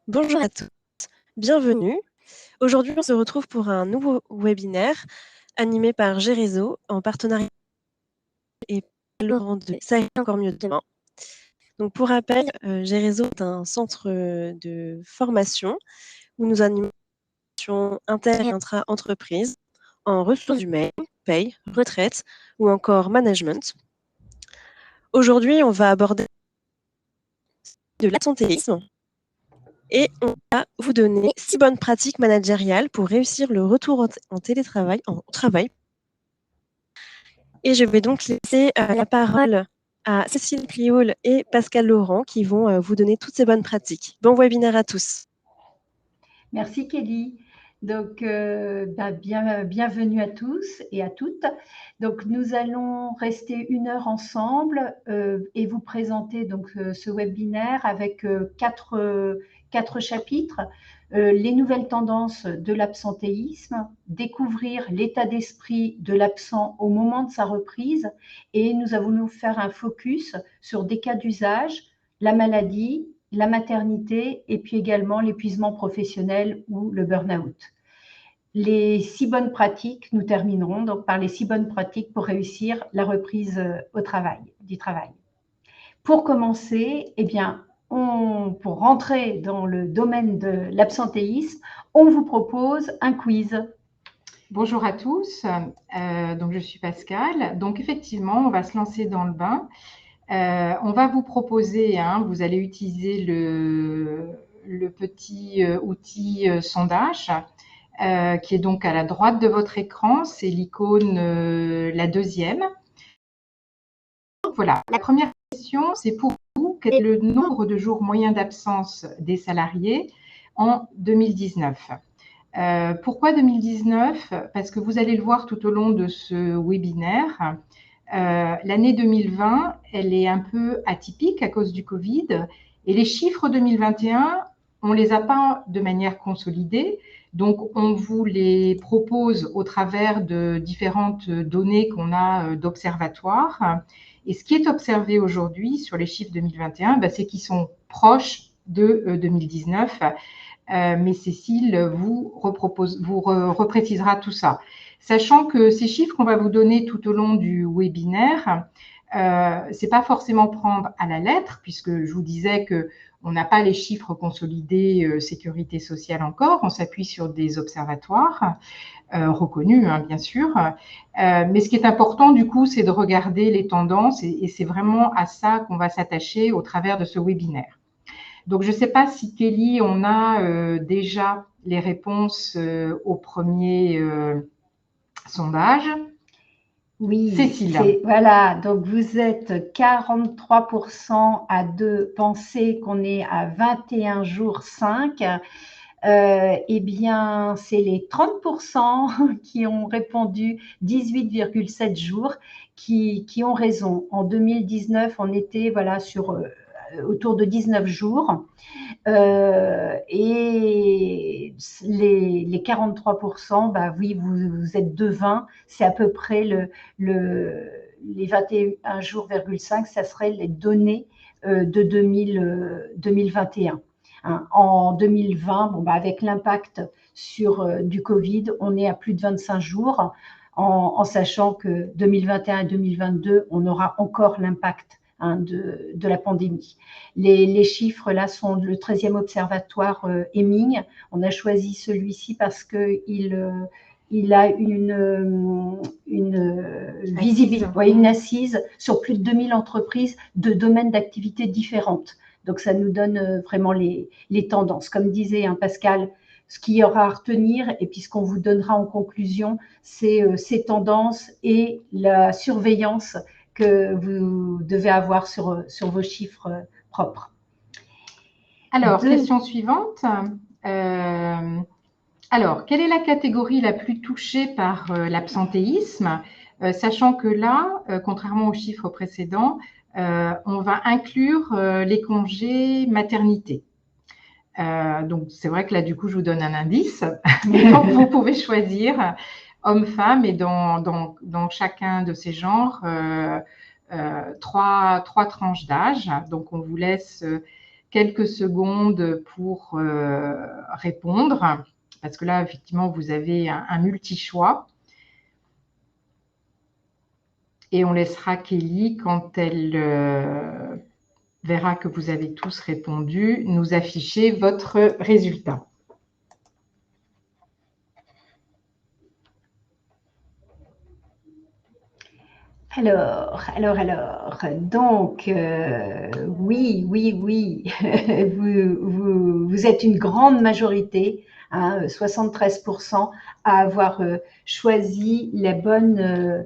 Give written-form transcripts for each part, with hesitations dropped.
Bonjour à tous, bienvenue. Aujourd'hui, on se retrouve pour un nouveau webinaire animé par Gérézo en partenariat et Laurent de Ça ira encore mieux demain. Donc, pour rappel, Gérézo est un centre de formation où nous animons inter et intra-entreprises en ressources humaines, paye, retraite ou encore management. Aujourd'hui, on va aborder de l'absentéisme et on va vous donner 6 bonnes pratiques managériales pour réussir le retour en télétravail, en travail. Et je vais donc laisser la parole à Cécile Cliol et Pascal Laurent qui vont vous donner toutes ces bonnes pratiques. Bon webinaire à tous. Merci Kelly. Donc, bienvenue à tous et à toutes. Donc, nous allons rester 1 heure ensemble et vous présenter donc ce webinaire avec quatre chapitres. Les nouvelles tendances de l'absentéisme, découvrir l'état d'esprit de l'absent au moment de sa reprise, et nous allons nous faire un focus sur des cas d'usage, la maladie, la maternité et puis également l'épuisement professionnel ou le burn-out. Les 6 bonnes pratiques, nous terminerons donc par les 6 bonnes pratiques pour réussir la reprise du travail. Pour commencer, eh bien, pour rentrer dans le domaine de l'absentéisme, on vous propose un quiz. Bonjour à tous, donc je suis Pascal. Donc effectivement, on va se lancer dans le bain. On va vous proposer, vous allez utiliser le petit outil sondage qui est donc à la droite de votre écran. C'est l'icône, la deuxième. Voilà, la première question, c'est pour vous, quel est le nombre de jours moyens d'absence des salariés en 2019 ? Pourquoi 2019 ? Parce que vous allez le voir tout au long de ce webinaire. L'année 2020, elle est un peu atypique à cause du Covid et les chiffres 2021, on ne les a pas de manière consolidée. Donc, on vous les propose au travers de différentes données qu'on a d'observatoire. Et ce qui est observé aujourd'hui sur les chiffres 2021, c'est qu'ils sont proches de 2019. Mais Cécile vous reprécisera tout ça. Sachant que ces chiffres qu'on va vous donner tout au long du webinaire, c'est pas forcément prendre à la lettre, puisque je vous disais que on n'a pas les chiffres consolidés sécurité sociale encore, on s'appuie sur des observatoires reconnus, bien sûr. Mais ce qui est important, du coup, c'est de regarder les tendances et c'est vraiment à ça qu'on va s'attacher au travers de ce webinaire. Donc, je ne sais pas si Kelly, on a déjà les réponses au premier sondage. Oui, Cécile. Voilà, donc vous êtes 43% à penser qu'on est à 21 jours 5. Eh bien, c'est les 30% qui ont répondu 18,7 jours qui ont raison. En 2019, on était sur autour de 19 jours. Et les 43%, oui, vous êtes de 20, c'est à peu près les 21 jours,5, ça serait les données de 2021. En 2020, avec l'impact du Covid, on est à plus de 25 jours, en sachant que 2021 et 2022, on aura encore l'impact de la pandémie. Les chiffres là sont le 13e observatoire Hemming. On a choisi celui-ci parce qu'il a une visibilité, une assise sur plus de 2000 entreprises de domaines d'activité différentes. Donc, ça nous donne vraiment les tendances. Comme disait Pascal, ce qu'il y aura à retenir et puis ce qu'on vous donnera en conclusion, c'est ces tendances et la surveillance que vous devez avoir sur vos chiffres propres. Alors, question suivante. Alors, quelle est la catégorie la plus touchée par l'absentéisme ? Sachant que là, contrairement aux chiffres précédents, on va inclure les congés maternité. Donc, c'est vrai que là, du coup, je vous donne un indice. Donc, vous pouvez choisir homme-femme et dans chacun de ces genres, trois tranches d'âge. Donc, on vous laisse quelques secondes pour répondre, parce que là, effectivement, vous avez un multi-choix. Et on laissera Kelly, quand elle verra que vous avez tous répondu, nous afficher votre résultat. Alors, donc, oui, vous êtes une grande majorité, hein, 73%, à avoir choisi la bonne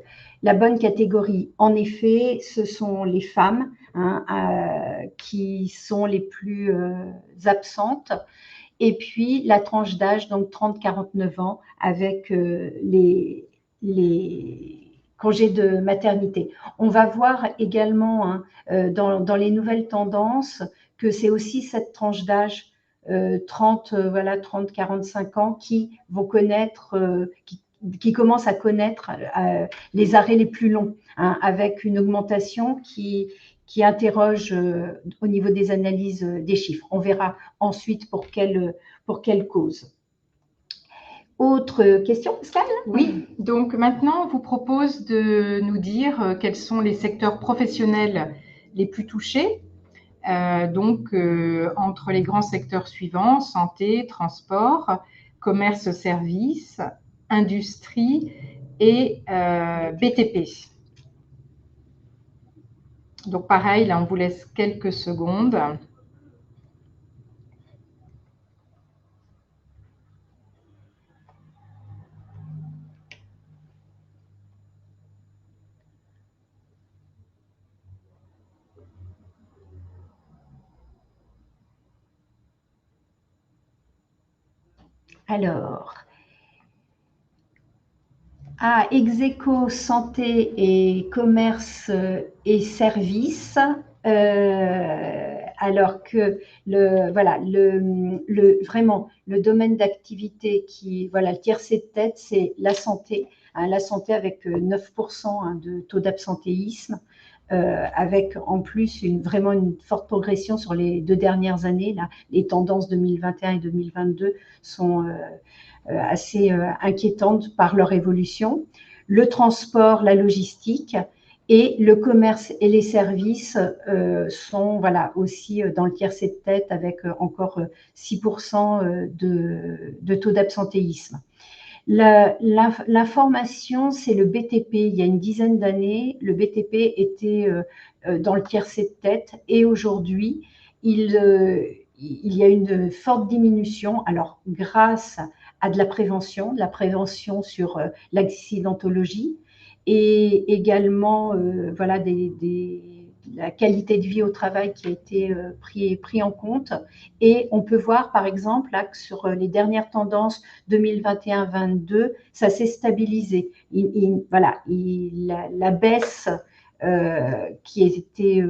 catégorie. En effet, ce sont les femmes, hein, qui sont les plus absentes. Et puis, la tranche d'âge, donc 30-49 ans, avec les congés de maternité. On va voir également, hein, dans les nouvelles tendances, que c'est aussi cette tranche d'âge 30-45 ans qui vont connaître, qui commencent à connaître les arrêts les plus longs, hein, avec une augmentation qui interroge au niveau des analyses des chiffres. On verra ensuite pour quelle cause. Autre question, Pascal? Oui, donc maintenant, on vous propose de nous dire quels sont les secteurs professionnels les plus touchés. Entre les grands secteurs suivants, santé, transport, commerce, services, industrie et BTP. Donc pareil, là, on vous laisse quelques secondes. Alors, ex-aequo, santé et commerce et services, alors que vraiment le domaine d'activité qui, voilà, le tiercé de tête, c'est la santé, hein, la santé avec 9% hein, de taux d'absentéisme, avec en plus vraiment une forte progression sur les 2 dernières années. Là, les tendances 2021 et 2022 sont assez inquiétantes par leur évolution. Le transport, la logistique et le commerce et les services sont aussi dans le tiercé de tête avec encore 6% de taux d'absentéisme. L'information, c'est le BTP. Il y a une dizaine d'années, le BTP était dans le tiercé de tête et aujourd'hui, il y a une forte diminution. Alors, grâce à de la prévention sur l'accidentologie et également la qualité de vie au travail qui a été pris en compte. Et on peut voir, par exemple, là, que sur les dernières tendances 2021-22, ça s'est stabilisé. La baisse qui était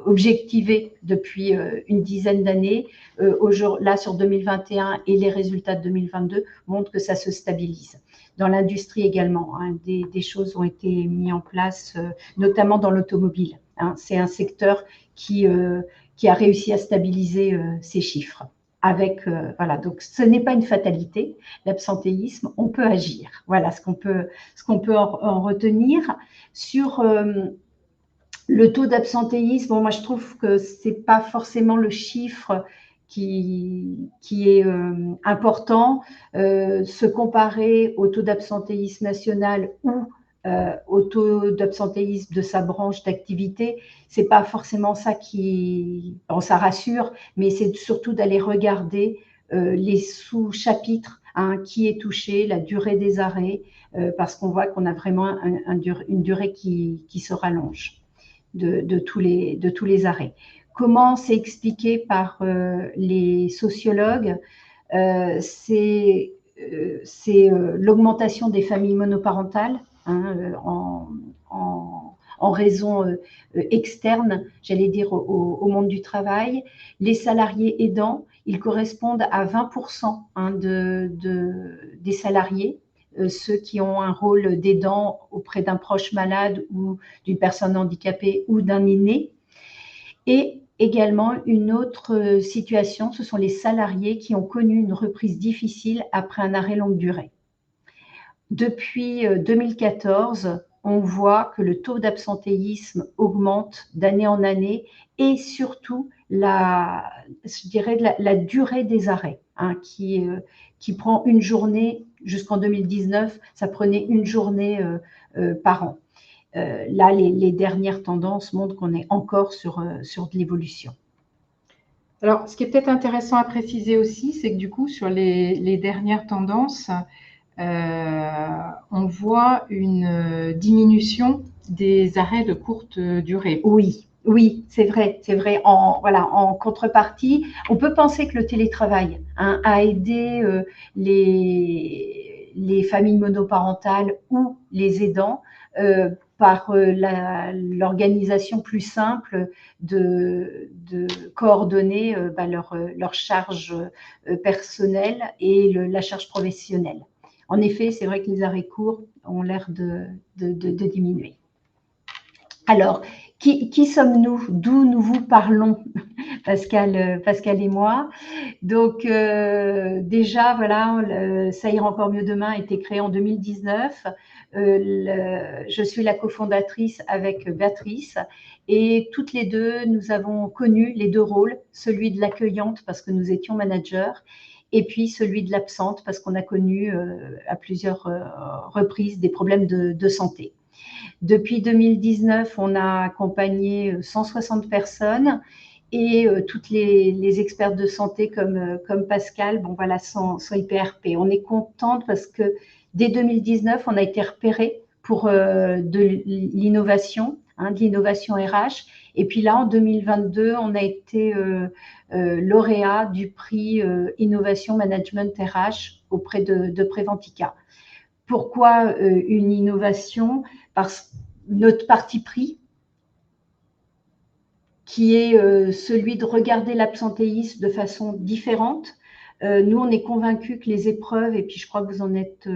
objectivée depuis une dizaine d'années, là sur 2021 et les résultats de 2022 montrent que ça se stabilise. Dans l'industrie également, hein, des choses ont été mises en place, notamment dans l'automobile. Hein. C'est un secteur qui a réussi à stabiliser ces chiffres. Donc ce n'est pas une fatalité, l'absentéisme, on peut agir. Voilà ce qu'on peut en retenir. Sur le taux d'absentéisme, moi je trouve que ce n'est pas forcément le chiffre qui est important. Se comparer au taux d'absentéisme national ou au taux d'absentéisme de sa branche d'activité, c'est pas forcément ça ça rassure, mais c'est surtout d'aller regarder les sous-chapitres, hein, qui est touché, la durée des arrêts, parce qu'on voit qu'on a vraiment une durée qui se rallonge de tous les arrêts. Comment c'est expliqué par les sociologues? C'est l'augmentation des familles monoparentales, hein, en raison externe, j'allais dire, au monde du travail. Les salariés aidants, ils correspondent à 20% hein, des salariés, ceux qui ont un rôle d'aidant auprès d'un proche malade ou d'une personne handicapée ou d'un aîné. Et également une autre situation, ce sont les salariés qui ont connu une reprise difficile après un arrêt longue durée. Depuis 2014, on voit que le taux d'absentéisme augmente d'année en année et surtout je dirais la durée des arrêts, hein, qui prend une journée. Jusqu'en 2019, ça prenait une journée par an. Là, les dernières tendances montrent qu'on est encore sur de l'évolution. Alors, ce qui est peut-être intéressant à préciser aussi, c'est que du coup, sur les dernières tendances, on voit une diminution des arrêts de courte durée. Oui, c'est vrai, c'est vrai. En contrepartie, on peut penser que le télétravail, hein, a aidé les familles monoparentales ou les aidants par l'organisation plus simple de coordonner leur charge personnelle et la charge professionnelle. En effet, c'est vrai que les arrêts courts ont l'air de diminuer. Alors, qui sommes-nous? D'où nous vous parlons, Pascal et moi? Donc, déjà, voilà, Ça ira encore mieux demain a été créé en 2019. Je suis la cofondatrice avec Béatrice et toutes les deux, nous avons connu les deux rôles, celui de l'accueillante parce que nous étions managers et puis celui de l'absente parce qu'on a connu à plusieurs reprises des problèmes de santé. Depuis 2019, on a accompagné 160 personnes et toutes les experts de santé comme Pascal, sont IPRP. On est contente parce que dès 2019, on a été repéré pour de l'innovation, de l'innovation RH. Et puis là, en 2022, on a été lauréat du prix Innovation Management RH auprès de Préventica. Pourquoi une innovation? Parce que notre parti pris, qui est celui de regarder l'absentéisme de façon différente. Nous, on est convaincus que les épreuves, et puis je crois que vous en êtes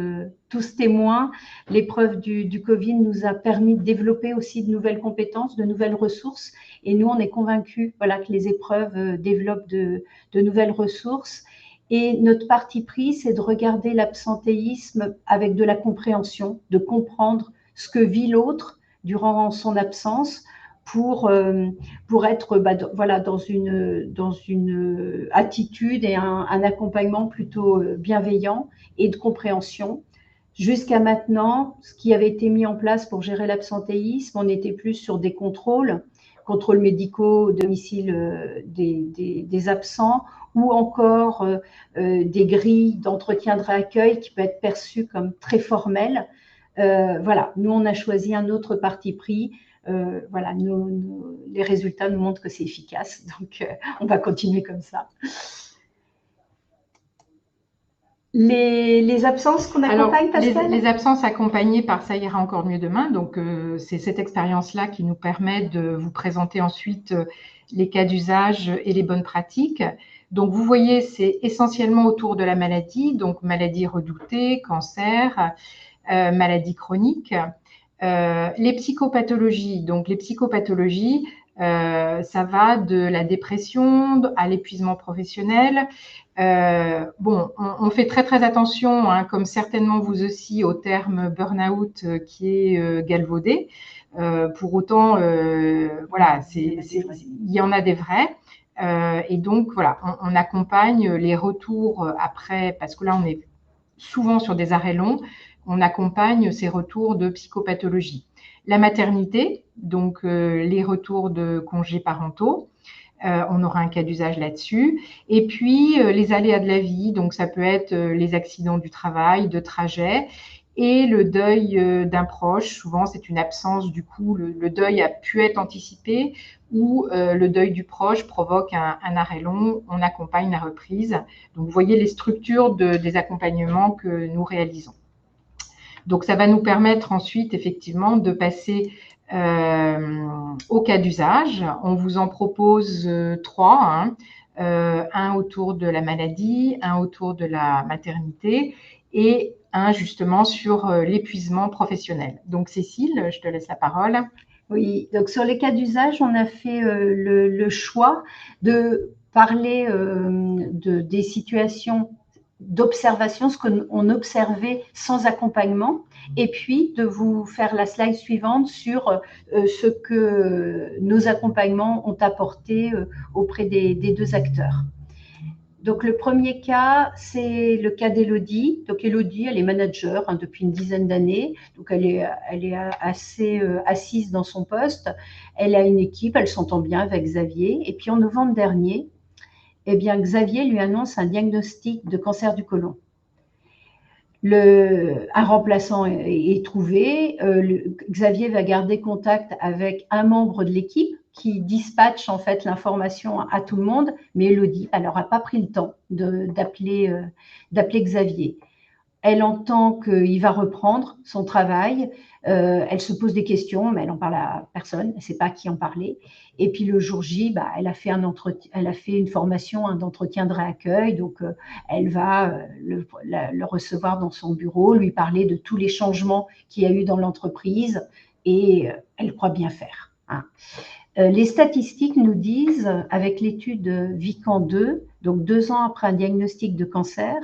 tous témoins, l'épreuve du Covid nous a permis de développer aussi de nouvelles compétences, de nouvelles ressources. Et nous, on est convaincus que les épreuves développent de nouvelles ressources. Et notre parti pris, c'est de regarder l'absentéisme avec de la compréhension, de comprendre ce que vit l'autre durant son absence pour être dans une attitude et un accompagnement plutôt bienveillant et de compréhension. Jusqu'à maintenant, ce qui avait été mis en place pour gérer l'absentéisme, on était plus sur des contrôles médicaux au domicile des absents ou encore des grilles d'entretien de réaccueil qui peuvent être perçues comme très formelles. Nous, on a choisi un autre parti pris. Les résultats nous montrent que c'est efficace, donc on va continuer comme ça. Les absences qu'on accompagne, Pascal ? Les absences accompagnées par Ça ira encore mieux demain, donc c'est cette expérience-là qui nous permet de vous présenter ensuite les cas d'usage et les bonnes pratiques. Donc vous voyez, c'est essentiellement autour de la maladie, donc maladie redoutée, cancer, maladie chronique. Les psychopathologies, ça va de la dépression à l'épuisement professionnel. On fait très très attention, comme certainement vous aussi, au terme burn-out qui est galvaudé. Pour autant, il y en a des vrais. Et donc voilà, on accompagne les retours après, parce que là on est souvent sur des arrêts longs. On accompagne ces retours de psychopathologie. La maternité, donc les retours de congés parentaux, on aura un cas d'usage là-dessus. Et puis, les aléas de la vie, donc ça peut être les accidents du travail, de trajet, et le deuil d'un proche. Souvent, c'est une absence, du coup, le deuil a pu être anticipé, ou le deuil du proche provoque un arrêt long, on accompagne la reprise. Donc, vous voyez les structures des accompagnements que nous réalisons. Donc, ça va nous permettre ensuite, effectivement, de passer au cas d'usage. On vous en propose 3, un autour de la maladie, un autour de la maternité et un justement sur l'épuisement professionnel. Donc, Cécile, je te laisse la parole. Oui, donc sur les cas d'usage, on a fait le choix de parler des situations d'observation, ce qu'on observait sans accompagnement, et puis de vous faire la slide suivante sur ce que nos accompagnements ont apporté auprès des deux acteurs. Donc, le premier cas, c'est le cas d'Élodie. Donc, Élodie, elle est manager depuis une dizaine d'années. Donc, elle est assez assise dans son poste. Elle a une équipe, elle s'entend bien avec Xavier. Et puis, en novembre dernier, eh bien, Xavier lui annonce un diagnostic de cancer du côlon. Un remplaçant est trouvé. Xavier va garder contact avec un membre de l'équipe qui dispatche en fait l'information à tout le monde, mais Élodie, elle n'aura pas pris le temps d'appeler Xavier. Elle entend qu'il va reprendre son travail, elle se pose des questions, mais elle n'en parle à personne, elle ne sait pas à qui en parler. Et puis le jour J, elle a fait une formation d'entretien de réaccueil, donc elle va le recevoir dans son bureau, lui parler de tous les changements qu'il y a eu dans l'entreprise, et elle croit bien faire. Les statistiques nous disent, avec l'étude Vican 2, donc 2 ans après un diagnostic de cancer,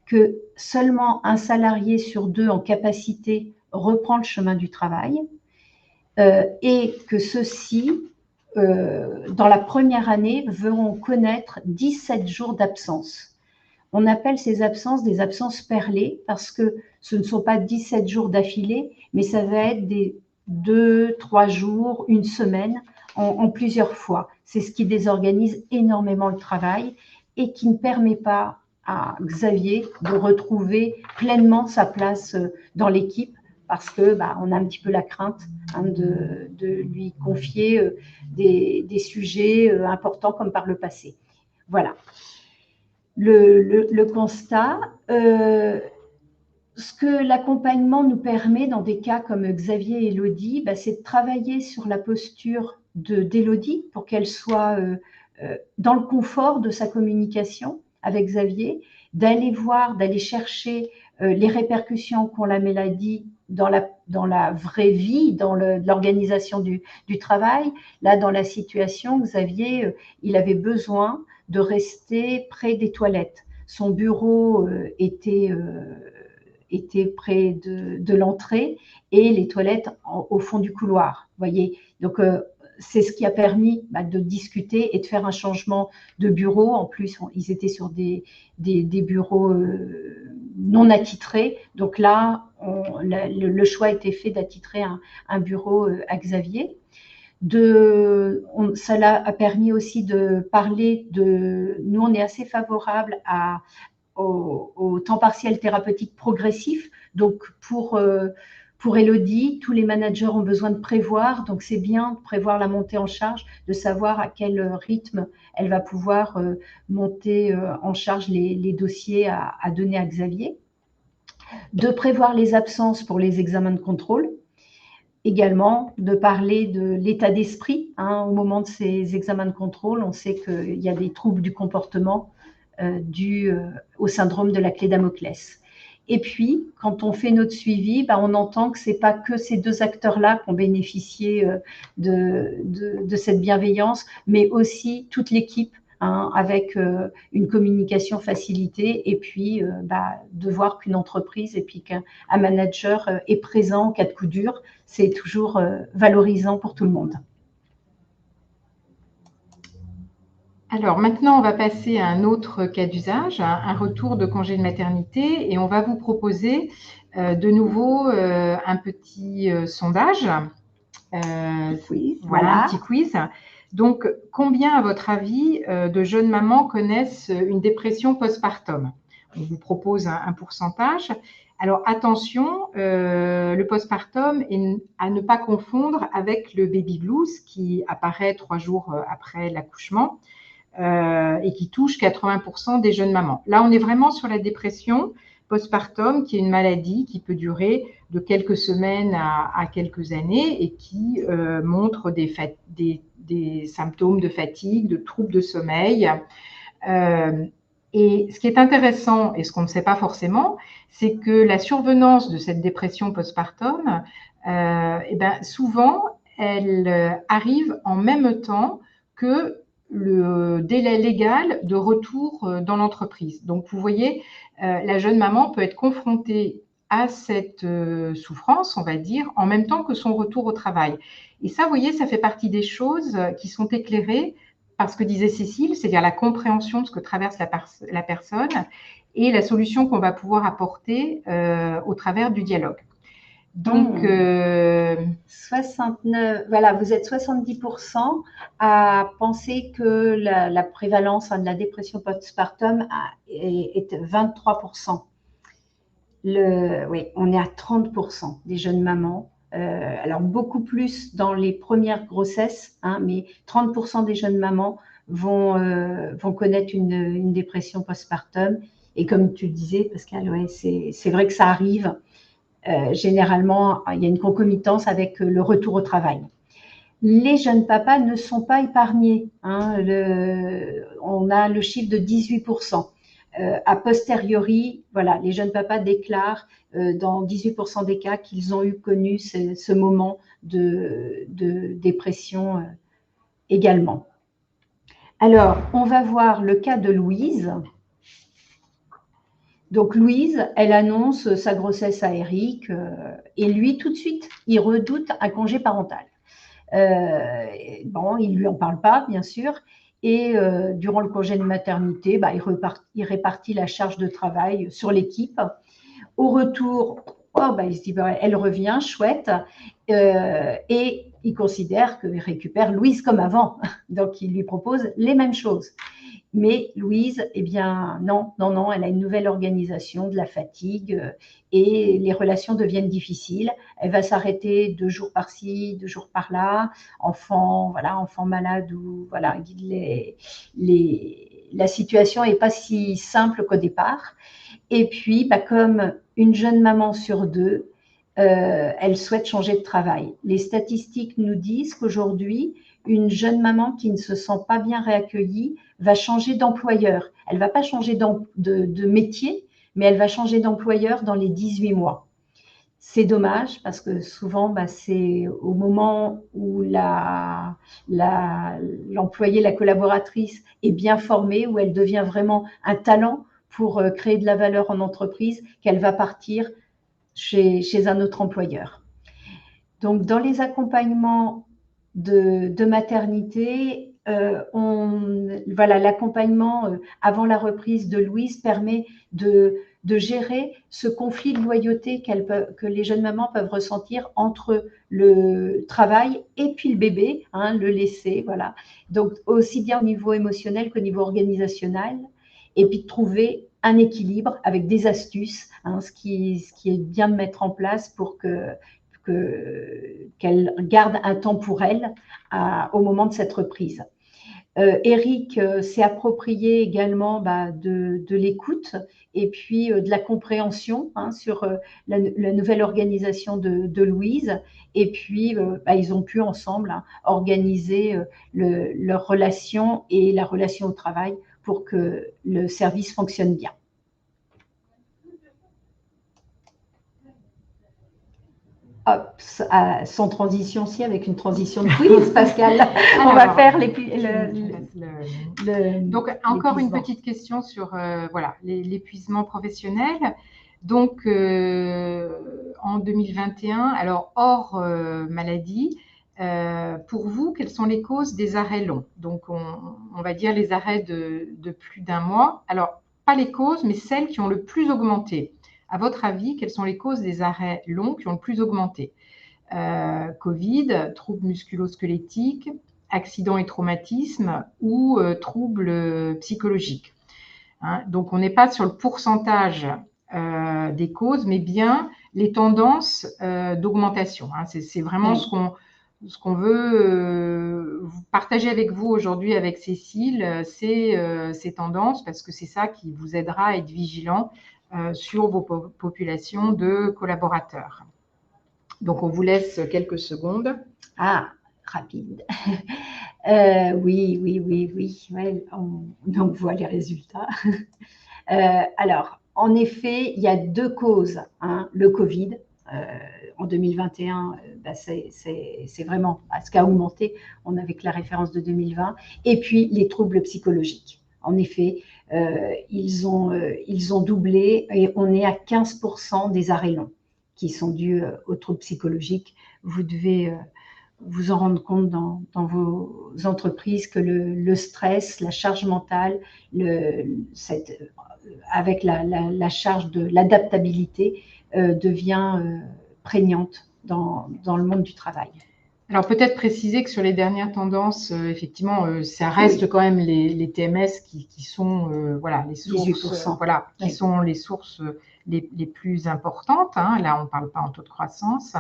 que seulement un salarié sur 2 en capacité reprend le chemin du travail et que ceux-ci, dans la première année, verront connaître 17 jours d'absence. On appelle ces absences des absences perlées parce que ce ne sont pas 17 jours d'affilée, mais ça va être des 2, 3 jours, une semaine, en plusieurs fois. C'est ce qui désorganise énormément le travail et qui ne permet pas à Xavier de retrouver pleinement sa place dans l'équipe parce que on a un petit peu la crainte de lui confier des sujets importants comme par le passé. Voilà. Le constat, ce que l'accompagnement nous permet dans des cas comme Xavier et Élodie, c'est de travailler sur la posture d'Élodie pour qu'elle soit dans le confort de sa communication avec Xavier, d'aller chercher les répercussions qu'ont la maladie dans la vraie vie, dans l'organisation du travail. Là, dans la situation, Xavier, il avait besoin de rester près des toilettes. Son bureau était près de l'entrée et les toilettes au fond du couloir. Voyez, donc c'est ce qui a permis de discuter et de faire un changement de bureau. En plus, ils étaient sur des bureaux non attitrés. Donc là, le choix a été fait d'attitrer un bureau à Xavier. Cela a permis aussi de parler nous, on est assez favorable au temps partiel thérapeutique progressif. Donc, pour Élodie, tous les managers ont besoin de prévoir. Donc, c'est bien de prévoir la montée en charge, de savoir à quel rythme elle va pouvoir monter en charge les dossiers à donner à Xavier. De prévoir les absences pour les examens de contrôle. Également, de parler de l'état d'esprit. Au moment de ces examens de contrôle, on sait qu'il y a des troubles du comportement dus au syndrome de la clé Damoclès. Et puis, quand on fait notre suivi, on entend que ce n'est pas que ces 2 acteurs-là qui ont bénéficié de cette bienveillance, mais aussi toute l'équipe, avec une communication facilitée, et puis de voir qu'une entreprise et puis qu'un manager est présent en cas de coup dur, c'est toujours valorisant pour tout le monde. Alors maintenant, on va passer à un autre cas d'usage, un retour de congé de maternité, et on va vous proposer de nouveau un petit sondage. Oui, voilà, un petit quiz. Donc, combien, à votre avis, de jeunes mamans connaissent une dépression postpartum? On vous propose un pourcentage. Alors, attention, le postpartum est à ne pas confondre avec le baby blues qui apparaît 3 jours après l'accouchement et qui touche 80% des jeunes mamans. Là, on est vraiment sur la dépression postpartum, qui est une maladie qui peut durer de quelques semaines à quelques années et qui montre des symptômes de fatigue, de troubles de sommeil. Et ce qui est intéressant, et ce qu'on ne sait pas forcément, c'est que la survenance de cette dépression postpartum, souvent, elle arrive en même temps que le délai légal de retour dans l'entreprise. Donc, vous voyez, la jeune maman peut être confrontée à cette souffrance, on va dire, en même temps que son retour au travail. Et ça, vous voyez, ça fait partie des choses qui sont éclairées par ce que disait Cécile, c'est-à-dire la compréhension de ce que traverse la personne et la solution qu'on va pouvoir apporter au travers du dialogue. Donc, 69, voilà, vous êtes 70% à penser que la prévalence de la dépression postpartum est 23%. Oui, on est à 30% des jeunes mamans. Alors, beaucoup plus dans les premières grossesses, hein, mais 30% des jeunes mamans vont connaître une dépression postpartum. Et comme tu le disais, Pascal, ouais, c'est vrai que ça arrive. Généralement, il y a une concomitance avec le retour au travail. Les jeunes papas ne sont pas épargnés. Hein, on a le chiffre de 18%. A posteriori, voilà, les jeunes papas déclarent dans 18% des cas qu'ils ont connu ce moment de dépression également. Alors, on va voir le cas de Louise. Donc Louise, elle annonce sa grossesse à Eric et lui, tout de suite, il redoute un congé parental. Bon, il ne lui en parle pas, bien sûr. Et durant le congé de maternité, il répartit la charge de travail sur l'équipe. Au retour, il se dit, elle revient, chouette. Et il considère qu'il récupère Louise comme avant. Donc, il lui propose les mêmes choses. Mais Louise, eh bien, non, elle a une nouvelle organisation, de la fatigue et les relations deviennent difficiles. Elle va s'arrêter 2 jours par-ci, 2 jours par-là, enfant malade ou voilà, la situation n'est pas si simple qu'au départ. Et puis, comme une jeune maman sur 2, elle souhaite changer de travail. Les statistiques nous disent qu'aujourd'hui, une jeune maman qui ne se sent pas bien réaccueillie va changer d'employeur. Elle ne va pas changer de métier, mais elle va changer d'employeur dans les 18 mois. C'est dommage parce que souvent, c'est au moment où l'employée, la collaboratrice est bien formée, où elle devient vraiment un talent pour créer de la valeur en entreprise, qu'elle va partir chez un autre employeur. Donc, dans les accompagnements de maternité, l'accompagnement avant la reprise de Louise permet de gérer ce conflit de loyauté que les jeunes mamans peuvent ressentir entre le travail et puis le bébé, hein, le laisser, voilà. Donc, aussi bien au niveau émotionnel qu'au niveau organisationnel, et puis de trouver un équilibre avec des astuces, hein, ce qui est bien de mettre en place pour qu'elle garde un temps pour elle au moment de cette reprise. Eric s'est approprié également de l'écoute et puis de la compréhension, hein, sur la nouvelle organisation de Louise. Et puis, ils ont pu ensemble, hein, organiser leur relation et la relation au travail pour que le service fonctionne bien. Hop, sans transition, si, avec une transition de quiz, Pascal. On va faire Donc, encore une petite question sur l'épuisement professionnel. Donc, en 2021, alors hors maladie, pour vous, quelles sont les causes des arrêts longs? Donc, on va dire les arrêts de plus d'1 mois. Alors, pas les causes, mais celles qui ont le plus augmenté. À votre avis, quelles sont les causes des arrêts longs qui ont le plus augmenté? Covid, troubles musculo-squelettiques, accidents et traumatismes ou troubles psychologiques. Hein, donc, on n'est pas sur le pourcentage des causes, mais bien les tendances d'augmentation. Hein. C'est vraiment ce qu'on veut partager avec vous aujourd'hui avec Cécile, ces tendances, parce que c'est ça qui vous aidera à être vigilant sur vos populations de collaborateurs. Donc, on vous laisse quelques secondes. Ah, rapide. Oui. Ouais, on voit les résultats. Alors, en effet, il y a 2 causes, hein, le Covid En 2021, c'est vraiment ce qui a augmenté. On avait que la référence de 2020. Et puis, les troubles psychologiques. En effet, ils ont doublé et on est à 15% des arrêts longs qui sont dus aux troubles psychologiques. Vous devez vous en rendre compte dans vos entreprises que le stress, la charge mentale, avec la charge de l'adaptabilité devient prégnante dans le monde du travail. Alors peut-être préciser que sur les dernières tendances, effectivement, ça reste quand même les TMS qui sont voilà, les sources, voilà, qui sont les sources les plus importantes. Hein. Là, on ne parle pas en taux de croissance.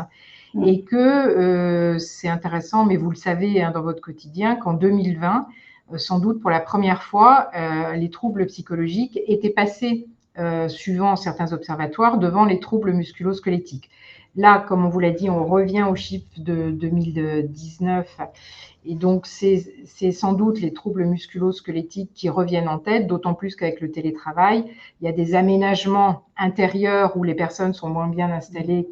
Et que c'est intéressant, mais vous le savez hein, dans votre quotidien, qu'en 2020, sans doute pour la première fois, les troubles psychologiques étaient passés, suivant certains observatoires, devant les troubles musculo-squelettiques. Là, comme on vous l'a dit, on revient aux chiffres de 2019 et donc c'est sans doute les troubles musculo-squelettiques qui reviennent en tête, d'autant plus qu'avec le télétravail, il y a des aménagements intérieurs où les personnes sont moins bien installées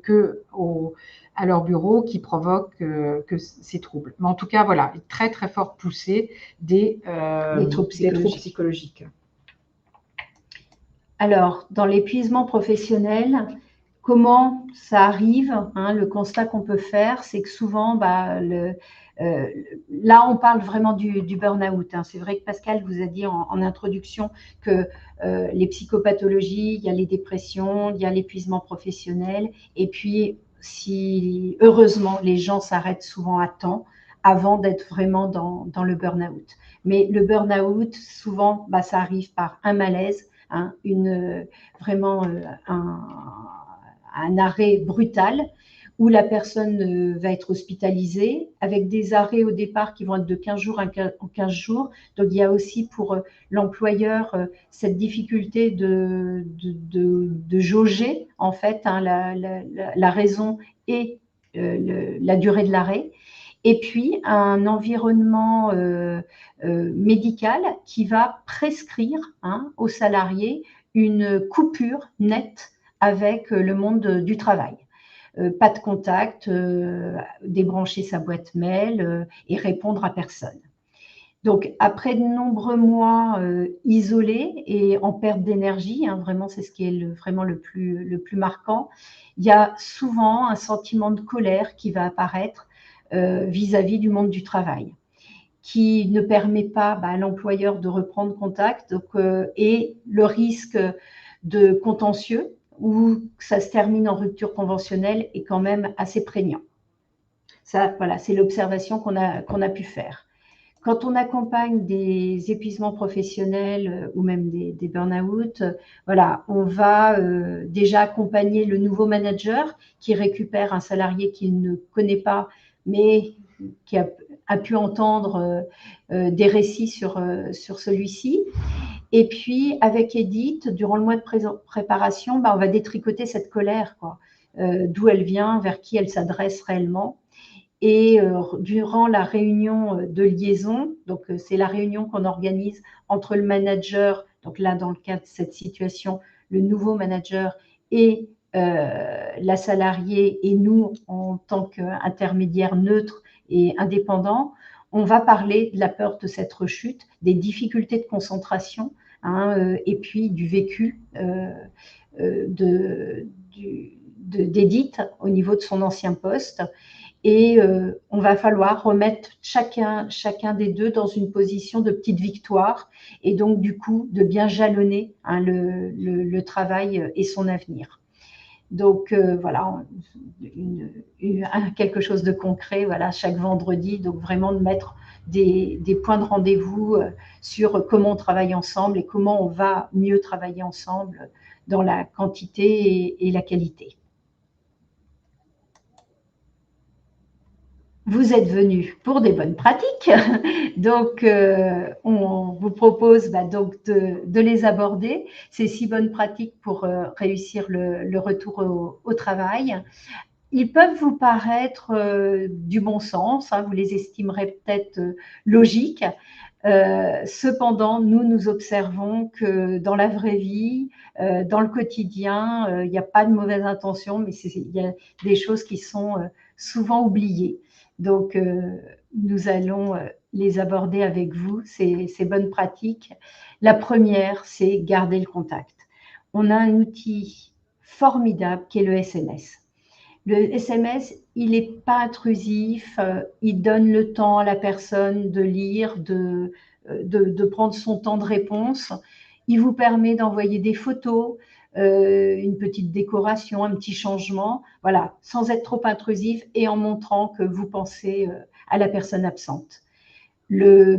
à leur bureau qui provoquent que ces troubles. Mais en tout cas, voilà, très très forte poussée des troubles psychologiques. Alors, dans l'épuisement professionnel, comment ça arrive hein, le constat qu'on peut faire, c'est que souvent, là, on parle vraiment du burn-out. Hein. C'est vrai que Pascal vous a dit en introduction que les psychopathologies, il y a les dépressions, il y a l'épuisement professionnel. Et puis, si heureusement, les gens s'arrêtent souvent à temps avant d'être vraiment dans le burn-out. Mais le burn-out, souvent, ça arrive par un malaise, hein, vraiment un arrêt brutal où la personne va être hospitalisée avec des arrêts au départ qui vont être de 15 jours en 15 jours. Donc, il y a aussi pour l'employeur cette difficulté de jauger en fait hein, la raison et la durée de l'arrêt. Et puis, un environnement médical qui va prescrire hein, aux salariés une coupure nette avec le monde du travail. Pas de contact, débrancher sa boîte mail et répondre à personne. Donc, après de nombreux mois isolés et en perte d'énergie, hein, vraiment, c'est ce qui est vraiment le plus marquant, il y a souvent un sentiment de colère qui va apparaître vis-à-vis du monde du travail, qui ne permet pas à l'employeur de reprendre contact et le risque de contentieux où ça se termine en rupture conventionnelle est quand même assez prégnant. Ça, voilà, c'est l'observation qu'on a pu faire. Quand on accompagne des épuisements professionnels ou même des burn-out, voilà, on va déjà accompagner le nouveau manager qui récupère un salarié qu'il ne connaît pas, mais qui a pu entendre des récits sur celui-ci. Et puis, avec Edith, durant le mois de préparation, on va détricoter cette colère, d'où elle vient, vers qui elle s'adresse réellement. Et durant la réunion de liaison, donc c'est la réunion qu'on organise entre le manager, donc là, dans le cas de cette situation, le nouveau manager et la salariée et nous, en tant qu'intermédiaire neutre et indépendant, on va parler de la peur de cette rechute, des difficultés de concentration, hein, et puis du vécu d'Edith au niveau de son ancien poste. Et on va falloir remettre chacun des deux dans une position de petite victoire et donc du coup de bien jalonner hein, le travail et son avenir. Donc voilà, quelque chose de concret, voilà, chaque vendredi, donc vraiment de mettre des points de rendez-vous sur comment on travaille ensemble et comment on va mieux travailler ensemble dans la quantité et la qualité. Vous êtes venus pour des bonnes pratiques, donc on vous propose donc de les aborder, ces 6 bonnes pratiques pour réussir le retour au travail. ils peuvent vous paraître du bon sens, hein, vous les estimerez peut-être logiques. Cependant, nous observons que dans la vraie vie, dans le quotidien, il n'y a pas de mauvaise intention, mais il y a des choses qui sont souvent oubliées. Donc, nous allons les aborder avec vous, ces bonnes pratiques. La première, c'est garder le contact. On a un outil formidable qui est le SMS. Le SMS, il n'est pas intrusif, il donne le temps à la personne de lire, de prendre son temps de réponse. Il vous permet d'envoyer des photos, une petite décoration, un petit changement, voilà, sans être trop intrusif et en montrant que vous pensez à la personne absente.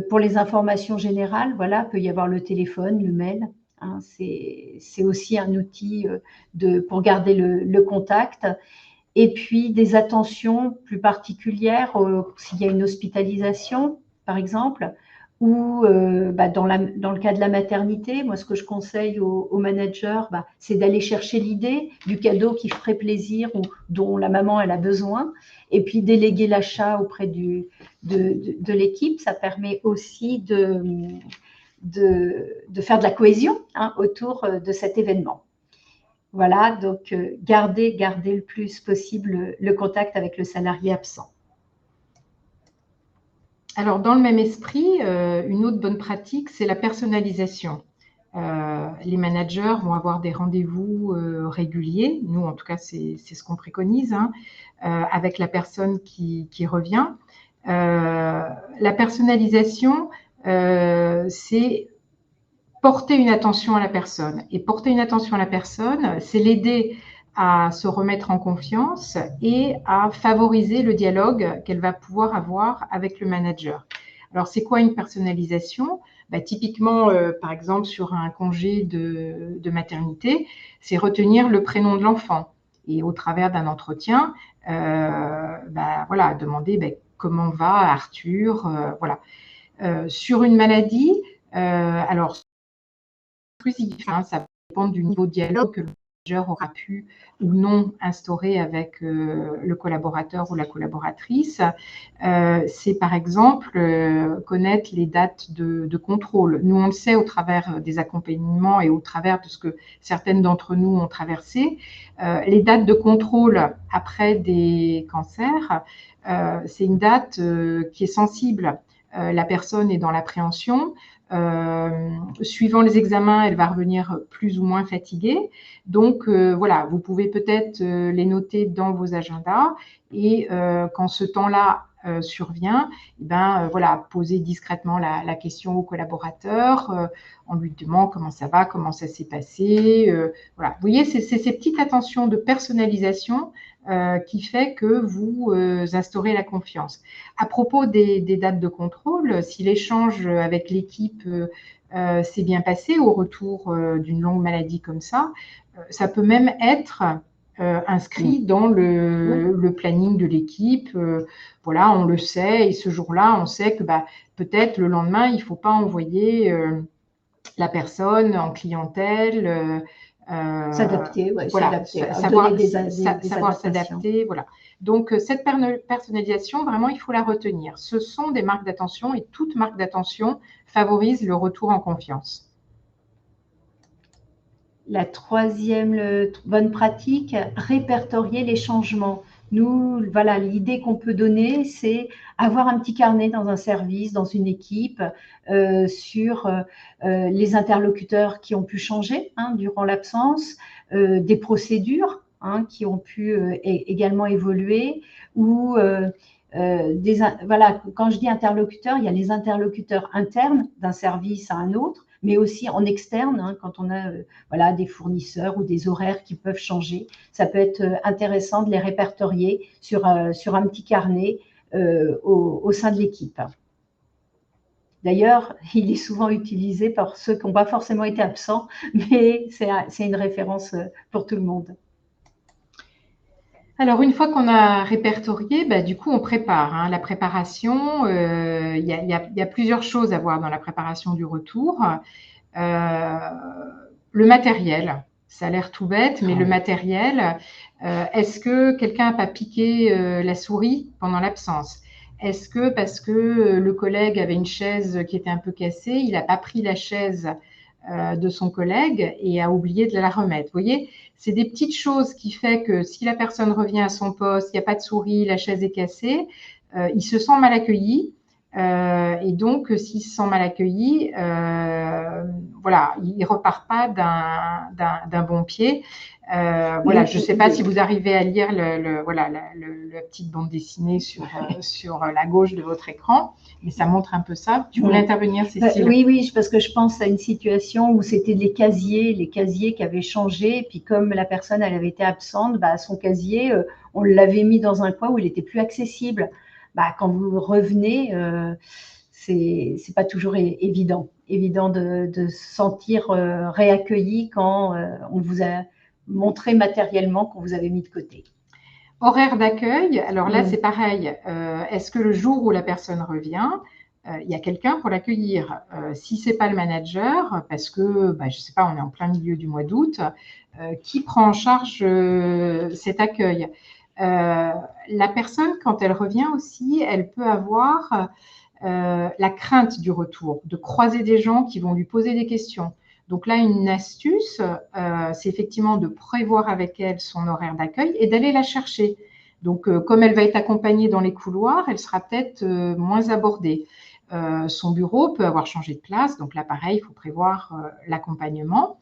Pour les informations générales, voilà, peut y avoir le téléphone, le mail. Hein, c'est aussi un outil pour garder le contact. Et puis des attentions plus particulières s'il y a une hospitalisation, par exemple, ou dans le cas de la maternité, moi, ce que je conseille aux managers, c'est d'aller chercher l'idée du cadeau qui ferait plaisir ou dont la maman elle a besoin, et puis déléguer l'achat auprès de l'équipe. Ça permet aussi de faire de la cohésion autour de cet événement. Voilà, donc gardez le plus possible le contact avec le salarié absent. Alors, dans le même esprit, une autre bonne pratique, c'est la personnalisation. Les managers vont avoir des rendez-vous réguliers. Nous, en tout cas, c'est ce qu'on préconise, avec la personne qui revient. La personnalisation, c'est porter une attention à la personne. Et porter une attention à la personne, c'est l'aider à se remettre en confiance et à favoriser le dialogue qu'elle va pouvoir avoir avec le manager. Alors, c'est quoi une personnalisation ? Typiquement, par exemple, sur un congé de maternité, c'est retenir le prénom de l'enfant. Et au travers d'un entretien, voilà, demander comment va Arthur, voilà. Sur une maladie, alors, ça dépend du niveau de dialogue que le manager aura pu ou non instaurer avec le collaborateur ou la collaboratrice. C'est par exemple connaître les dates de contrôle. Nous, on le sait au travers des accompagnements et au travers de ce que certaines d'entre nous ont traversé. Les dates de contrôle après des cancers, c'est une date qui est sensible. La personne est dans l'appréhension. Suivant les examens, elle va revenir plus ou moins fatiguée. Donc, voilà, vous pouvez peut-être les noter dans vos agendas et quand ce temps-là survient, voilà, poser discrètement la question au collaborateur en lui demandant comment ça va, comment ça s'est passé. Voilà. Vous voyez, c'est ces petites attentions de personnalisation qui fait que vous instaurez la confiance. À propos des dates de contrôle, si l'échange avec l'équipe s'est bien passé au retour d'une longue maladie comme ça peut même être inscrit dans le planning de l'équipe. Voilà, on le sait, et ce jour-là, on sait que peut-être le lendemain, il ne faut pas envoyer la personne en clientèle. S'adapter, ouais, voilà, savoir s'adapter, voilà. Donc, cette personnalisation, vraiment, il faut la retenir. Ce sont des marques d'attention et toute marque d'attention favorise le retour en confiance. La troisième bonne pratique, répertorier les changements. Nous, voilà, l'idée qu'on peut donner, c'est avoir un petit carnet dans un service, dans une équipe, sur les interlocuteurs qui ont pu changer durant l'absence, des procédures qui ont pu également évoluer, ou voilà, quand je dis interlocuteurs, il y a les interlocuteurs internes d'un service à un autre, mais aussi en externe, quand on a voilà, des fournisseurs ou des horaires qui peuvent changer. Ça peut être intéressant de les répertorier sur un petit carnet au sein de l'équipe. D'ailleurs, il est souvent utilisé par ceux qui n'ont pas forcément été absents, mais c'est une référence pour tout le monde. Alors, une fois qu'on a répertorié, du coup, on prépare. La préparation, il y a plusieurs choses à voir dans la préparation du retour. Le matériel, Ça a l'air tout bête, mais le matériel, est-ce que quelqu'un n'a pas piqué la souris pendant l'absence? Est-ce que parce que le collègue avait une chaise qui était un peu cassée, il n'a pas pris la chaise de son collègue et a oublié de la remettre? Vous voyez, c'est des petites choses qui font que si la personne revient à son poste, il n'y a pas de souris, la chaise est cassée, il se sent mal accueilli. Et donc, s'il se sent mal accueilli, voilà, il ne repart pas d'un bon pied. Voilà, je ne sais pas si vous arrivez à lire voilà, la petite bande dessinée sur la gauche de votre écran, mais ça montre un peu ça. Tu voulais intervenir, Cécile? Oui, parce que je pense à une situation où c'était les casiers qui avaient changé, et puis comme la personne elle avait été absente, bah, son casier, on l'avait mis dans un coin où il n'était plus accessible. Bah, quand vous revenez, c'est pas toujours évident de se sentir réaccueilli quand on vous a montré matériellement qu'on vous avait mis de côté. Horaire d'accueil, alors là c'est pareil. Est-ce que le jour où la personne revient, il y a quelqu'un pour l'accueillir? Si c'est pas le manager, parce que bah, je sais pas, on est en plein milieu du mois d'août, qui prend en charge cet accueil? La personne, quand elle revient aussi, elle peut avoir la crainte du retour, de croiser des gens qui vont lui poser des questions. Donc là, une astuce, c'est effectivement de prévoir avec elle son horaire d'accueil et d'aller la chercher. Donc, comme elle va être accompagnée dans les couloirs, elle sera peut-être moins abordée. Son bureau peut avoir changé de place, donc là, pareil, il faut prévoir l'accompagnement.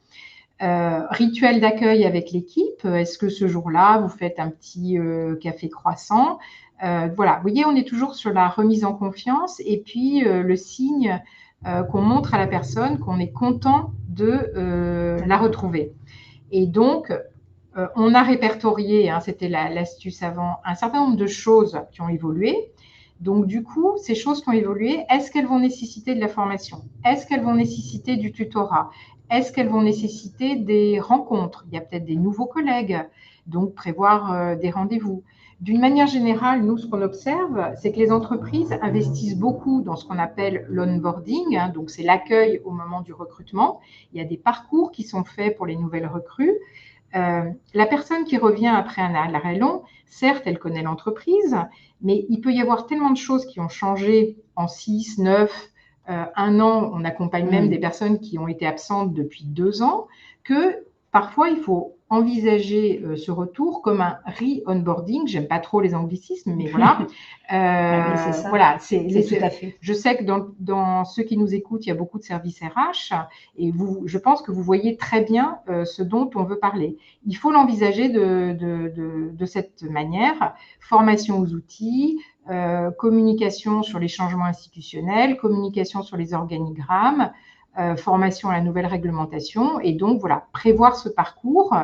Rituel d'accueil avec l'équipe, est-ce que ce jour-là, vous faites un petit café croissant? Voilà, vous voyez, on est toujours sur la remise en confiance et puis le signe qu'on montre à la personne qu'on est content de la retrouver. Et donc, on a répertorié, hein, c'était l'astuce avant, un certain nombre de choses qui ont évolué. Donc, du coup, ces choses qui ont évolué, est-ce qu'elles vont nécessiter de la formation? Est-ce qu'elles vont nécessiter du tutorat? Est-ce qu'elles vont nécessiter des rencontres? Il y a peut-être des nouveaux collègues, donc prévoir des rendez-vous. D'une manière générale, nous, ce qu'on observe, c'est que les entreprises investissent beaucoup dans ce qu'on appelle l'onboarding, hein, donc c'est l'accueil au moment du recrutement. Il y a des parcours qui sont faits pour les nouvelles recrues. La personne qui revient après un arrêt long, certes, elle connaît l'entreprise, mais il peut y avoir tellement de choses qui ont changé en 6, 9, 1 an. On accompagne même des personnes qui ont été absentes depuis 2 ans, que parfois, il faut envisager ce retour comme un re-onboarding. J'aime pas trop les anglicismes, mais voilà. C'est ça. Voilà, c'est tout à fait. Je sais que dans ceux qui nous écoutent, il y a beaucoup de services RH et je pense que vous voyez très bien ce dont on veut parler. Il faut l'envisager de cette manière. Formation aux outils, communication sur les changements institutionnels, communication sur les organigrammes, formation à la nouvelle réglementation. Et donc, voilà, prévoir ce parcours